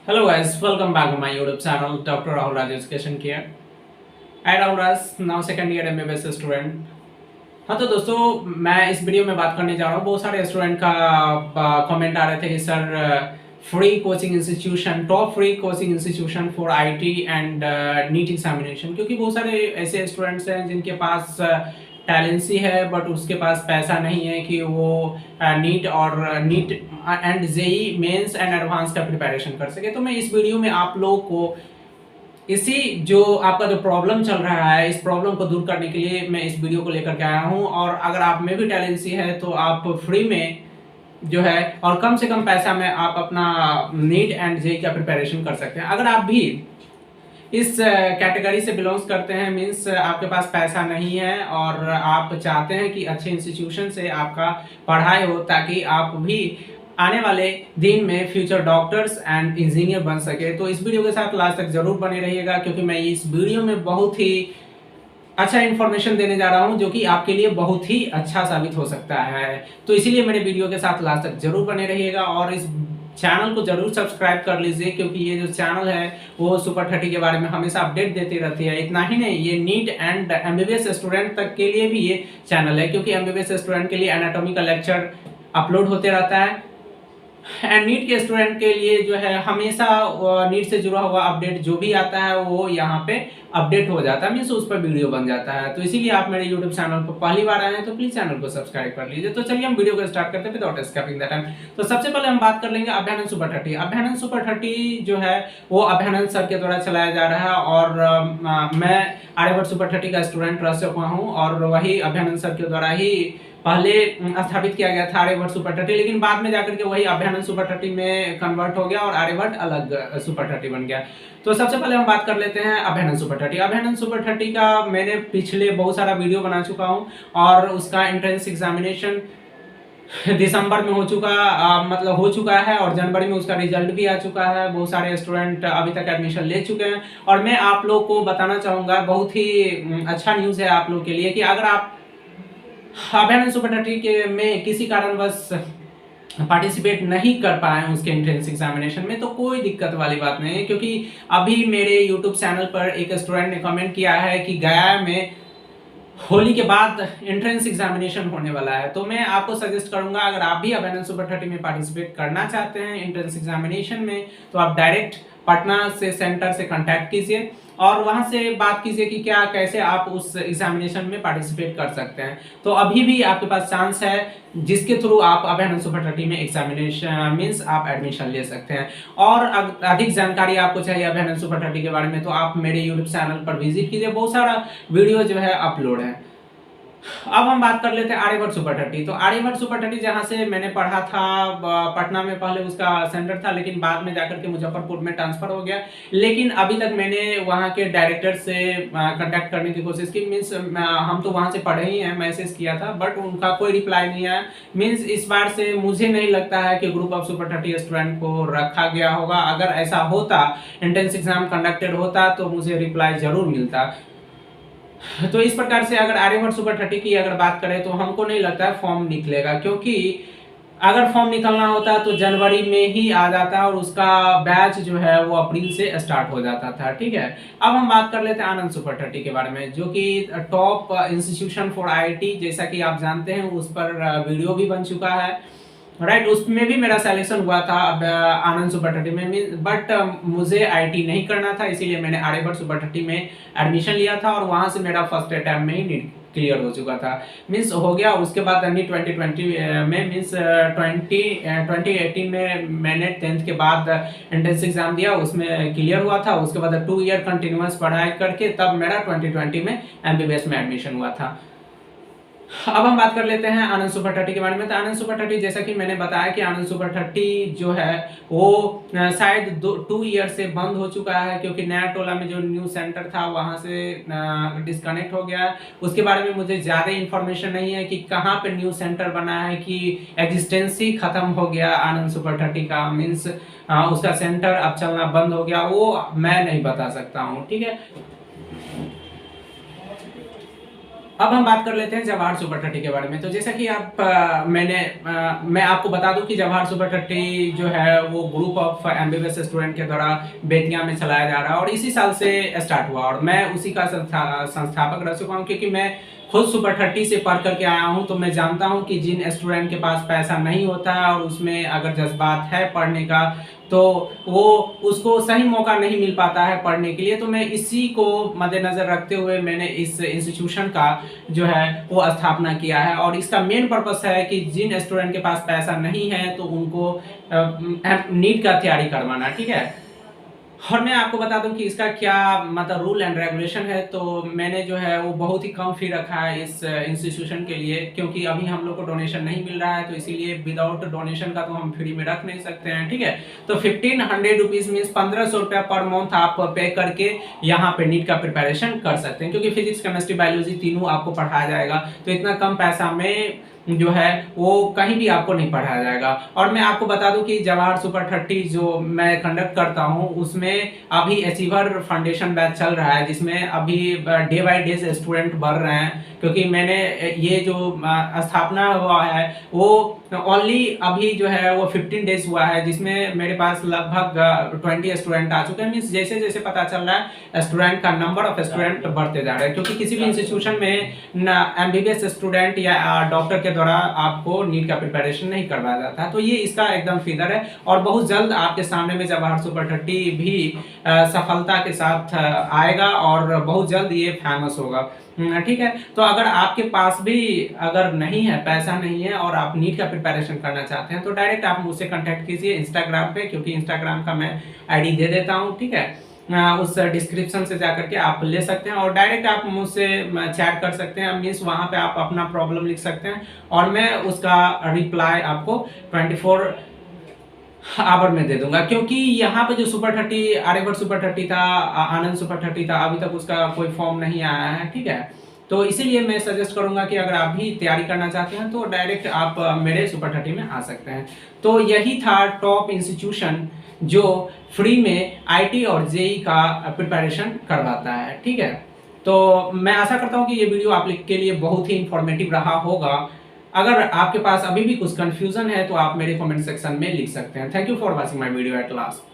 Hello guys, welcome back to my YouTube channel, Dr. Rahul Raj Education here. I Rahul Raj, now second year MBBS student. हाँ तो दोस्तों, मैं इस video में बात करने जा रहा हूँ। बहुत सारे स्टूडेंट का कमेंट आ रहे थे कि sir free coaching institution, top free coaching institution for IT and NEET examination, क्योंकि बहुत सारे ऐसे स्टूडेंट्स हैं जिनके पास टैलेंसी है बट उसके पास पैसा नहीं है कि वो NEET and JEE mains and advance का प्रिपरेशन कर सके। तो मैं इस वीडियो में आप लोगों को इसी जो आपका जो प्रॉब्लम चल रहा है, इस प्रॉब्लम को दूर करने के लिए मैं इस वीडियो को लेकर के आया हूँ। और अगर आप में भी टैलेंसी है तो आप फ्री में जो है और कम से कम पैसा में आप अपना नीट एंड जेई का प्रिपरेशन कर सकते हैं। अगर आप भी इस कैटेगरी से बिलोंग्स करते हैं, मीन्स आपके पास पैसा नहीं है और आप चाहते हैं कि अच्छे इंस्टीट्यूशन से आपका पढ़ाई हो ताकि आप भी आने वाले दिन में फ्यूचर डॉक्टर्स एंड इंजीनियर बन सके, तो इस वीडियो के साथ लास्ट तक जरूर बने रहिएगा, क्योंकि मैं इस वीडियो में बहुत ही अच्छा इन्फॉर्मेशन देने जा रहा हूं जो कि आपके लिए बहुत ही अच्छा साबित हो सकता है। तो इसीलिए मेरे वीडियो के साथ लास्ट तक जरूर बने रहिएगा और इस चैनल को जरूर सब्सक्राइब कर लीजिए, क्योंकि ये जो चैनल है वो सुपर 30 के बारे में हमेशा अपडेट देती रहती है। इतना ही नहीं, ये नीट एंड एमबीबीएस स्टूडेंट तक के लिए भी ये चैनल है, क्योंकि एमबीबीएस स्टूडेंट के लिए एनाटॉमी का लेक्चर अपलोड होते रहता है एंड नीट के स्टूडेंट के लिए जो है हमेशा नीट से जुड़ा हुआ अपडेट जो भी आता है वो यहाँ पे अपडेट हो जाता है, मीन्स उस पर वीडियो बन जाता है। तो इसीलिए आप मेरे यूट्यूब चैनल पर पहली बार आए हैं तो प्लीज चैनल को सब्सक्राइब कर लीजिए। तो चलिए हम वीडियो को स्टार्ट करते हैं विदाउट स्किपिंग द टाइम। तो सबसे पहले हम बात कर लेंगे अभ्यानंद सुपर 30। अभ्यानंद सुपर 30 जो है वो अभ्यानंद सर के द्वारा चलाया जा रहा है और मैं आर्यभट्ट सुपर 30 का स्टूडेंट रह चुका हूँ और वही अभ्यानंद सर के द्वारा ही पहले स्थापित किया गया था आर्यभट्ट सुपर 30, लेकिन बाद में जाकर के वही अभ्यानंद सुपर 30 में कन्वर्ट हो गया और आर्यभट्ट अलग सुपर 30 बन गया। तो सबसे पहले हम बात कर लेते हैं अभ्यानंद सुपर 30। अभ्यानंद सुपर 30 का मैंने पिछले बहुत सारा वीडियो बना चुका हूँ और उसका एंट्रेंस एग्जामिनेशन दिसंबर में हो चुका है और जनवरी में उसका रिजल्ट भी आ चुका है। बहुत सारे स्टूडेंट अभी तक एडमिशन ले चुके हैं और मैं आप लोग को बताना चाहूँगा, बहुत ही अच्छा न्यूज़ है आप लोग के लिए कि अगर आप अभ्यानंद सुपर 30 के में किसी कारणवश पार्टिसिपेट नहीं कर पाए उसके एंट्रेंस एग्जामिनेशन में, तो कोई दिक्कत वाली बात नहीं है, क्योंकि अभी मेरे यूट्यूब चैनल पर एक स्टूडेंट ने कमेंट किया है कि गया में होली के बाद एंट्रेंस एग्जामिनेशन होने वाला है। तो मैं आपको सजेस्ट करूंगा, अगर आप भी अभ्यानंद सुपर 30 में पार्टिसिपेट करना चाहते हैं एंट्रेंस एग्जामिनेशन में, तो आप डायरेक्ट पटना से सेंटर से कांटेक्ट कीजिए और वहां से बात कीजिए कि क्या कैसे आप उस एग्जामिनेशन में पार्टिसिपेट कर सकते हैं। तो अभी भी आपके पास चांस है जिसके थ्रू आप अभ्यानंद सुपर 30 में एग्जामिनेशन मींस आप एडमिशन ले सकते हैं। और अधिक जानकारी आपको चाहिए अभ्यानंद सुपर 30 के बारे में तो आप मेरे यूट्यूब चैनल पर विजिट कीजिए, बहुत सारा वीडियो जो है अपलोड है। अब हम बात कर लेते हैं आर्यभट्ट सुपर 30। तो आर्यभट्ट सुपर 30 जहां से मैंने पढ़ा था पटना में पहले उसका सेंटर था, लेकिन बाद में जाकर के मुजफ्फरपुर में ट्रांसफर हो गया। लेकिन अभी तक मैंने वहां के डायरेक्टर से कांटेक्ट करने की कोशिश की, मीन्स हम तो वहां से पढ़े ही हैं, मैसेज किया था बट उनका कोई रिप्लाई नहीं आया। मीन्स इस बार से मुझे नहीं लगता है कि ग्रुप ऑफ सुपर 30 स्टूडेंट को रखा गया होगा। अगर ऐसा होता, एंट्रेंस एग्जाम कंडक्टेड होता तो मुझे रिप्लाई जरूर मिलता। तो इस प्रकार से अगर आर्यभट्ट सुपर 30 की अगर बात करें तो हमको नहीं लगता है फॉर्म निकलेगा, क्योंकि अगर फॉर्म निकलना होता तो जनवरी में ही आ जाता और उसका बैच जो है वो अप्रैल से स्टार्ट हो जाता था। ठीक है, अब हम बात कर लेते हैं आनंद सुपर 30 के बारे में, जो कि टॉप इंस्टीट्यूशन फॉर आईआईटी, जैसा कि आप जानते हैं उस पर वीडियो भी बन चुका है, राइट। उसमें भी मेरा सिलेक्शन हुआ था आनंद सुपर 30 में, बट मुझे आईटी नहीं करना था, इसीलिए मैंने आर्यभट्ट सुपर 30 में एडमिशन लिया था और वहां से मेरा फर्स्ट अटेम्प्ट में ही नीट क्लियर हो चुका था, मीन्स हो गया। उसके बाद नीट 2020 में मीन्स 2018 में मैंने 10th के बाद एंट्रेंस एग्जाम दिया, उसमें क्लियर हुआ था। उसके बाद 2 ईयर कंटिन्यूअस पढ़ाई करके तब मेरा 2020 में एमबीबीएस में एडमिशन हुआ था। अब हम बात कर लेते हैं आनंद सुपर 30 के बारे में। तो आनंद सुपर 30 जैसा कि मैंने बताया कि आनंद सुपर 30 जो है वो शायद 2 ईयर से बंद हो चुका है, क्योंकि नया टोला में जो न्यू सेंटर था वहां से डिस्कनेक्ट हो गया। उसके बारे में मुझे ज्यादा इंफॉर्मेशन नहीं है कि कहाँ पे न्यू सेंटर बना है, कि एग्जिस्टेंस ही खत्म हो गया आनंद सुपर 30 का, मीन्स उसका सेंटर अब चलना बंद हो गया, वो मैं नहीं बता सकता हूँ। ठीक है, अब हम बात कर लेते हैं जवाहर सुपर 30 के बारे में। तो जैसा कि मैं आपको बता दूं कि जवाहर सुपर 30 जो है वो ग्रुप ऑफ एमबीबीएस स्टूडेंट के द्वारा बेतिया में चलाया जा रहा है और इसी साल से स्टार्ट हुआ और मैं उसी का संस्थापक रह चुका हूँ, क्योंकि मैं खुद सुपर 30 से पढ़ करके आया हूँ। तो मैं जानता हूँ कि जिन स्टूडेंट के पास पैसा नहीं होता है और उसमें अगर जज्बात है पढ़ने का, तो वो उसको सही मौका नहीं मिल पाता है पढ़ने के लिए। तो मैं इसी को मद्देनजर रखते हुए मैंने इस इंस्टीट्यूशन का जो है वो स्थापना किया है और इसका मेन पर्पस है कि जिन स्टूडेंट के पास पैसा नहीं है तो उनको नीट का तैयारी करवाना, ठीक है। और मैं आपको बता दूं कि इसका क्या मतलब रूल एंड रेगुलेशन है। तो मैंने जो है वो बहुत ही कम फी रखा है इस इंस्टीट्यूशन के लिए, क्योंकि अभी हम लोग को डोनेशन नहीं मिल रहा है, तो इसीलिए विदाउट डोनेशन का तो हम फ्री में रख नहीं सकते हैं, ठीक है। तो 1500 रुपीज मीन्स 1500 रुपया पर मंथ आप पे करके यहाँ पे नीट का प्रिपरेशन कर सकते हैं, क्योंकि फिजिक्स केमिस्ट्री बायोलॉजी तीनों आपको पढ़ाया जाएगा। तो इतना कम पैसा में जो है वो कहीं भी आपको नहीं पढ़ाया जाएगा। और मैं आपको बता दूं कि जवाहर सुपर 30 जो मैं कंडक्ट करता हूं उसमें अभी अचीवर फाउंडेशन बैच चल रहा है, जिसमें अभी डे बाय डे स्टूडेंट बढ़ रहे हैं, क्योंकि मैंने ये जो स्थापना हुआ है वो ओनली अभी जो है वो 15 डेज हुआ है, जिसमें मेरे पास लगभग 20 स्टूडेंट आ चुके हैं। मीन्स जैसे जैसे पता चल रहा है स्टूडेंट का नंबर ऑफ स्टूडेंट बढ़ते जा रहे हैं, क्योंकि किसी भी इंस्टीट्यूशन में एमबीबीएस स्टूडेंट या डॉक्टर के द्वारा आपको नीट का प्रिपरेशन नहीं करवाया जाता। तो ये इसका एकदम फिगर है और बहुत जल्द आपके सामने में जवाहर सुपर 30 भी सफलता के साथ आएगा और बहुत जल्द ये फेमस होगा, ठीक है। तो अगर आपके पास भी अगर नहीं है, पैसा नहीं है और आप नीट का प्रिपरेशन करना चाहते हैं, तो डायरेक्ट आप मुझसे कांटेक्ट कीजिए इंस्टाग्राम पे, क्योंकि इंस्टाग्राम का मैं आईडी दे देता हूँ, ठीक है। उस डिस्क्रिप्शन से जाकर के आप ले सकते हैं और डायरेक्ट आप मुझसे चैट कर सकते हैं। मीन्स वहाँ पे आप अपना प्रॉब्लम लिख सकते हैं और मैं उसका रिप्लाई आपको 24 आवर में दे दूंगा, क्योंकि यहाँ पे जो सुपर 30 आर्यभट्ट सुपर 30 था, आनंद सुपर 30 था, अभी तक उसका कोई फॉर्म नहीं आया है, ठीक है। तो इसीलिए मैं सजेस्ट करूंगा कि अगर आप भी तैयारी करना चाहते हैं तो डायरेक्ट आप मेरे सुपर 30 में आ सकते हैं। तो यही था टॉप इंस्टीट्यूशन जो फ्री में आईटी और जेई का प्रिपरेशन करवाता है, ठीक है। तो मैं आशा करता हूँ कि ये वीडियो आप के लिए बहुत ही इंफॉर्मेटिव रहा होगा। अगर आपके पास अभी भी कुछ कंफ्यूजन है तो आप मेरे कमेंट सेक्शन में लिख सकते हैं। Thank you for watching my video at last.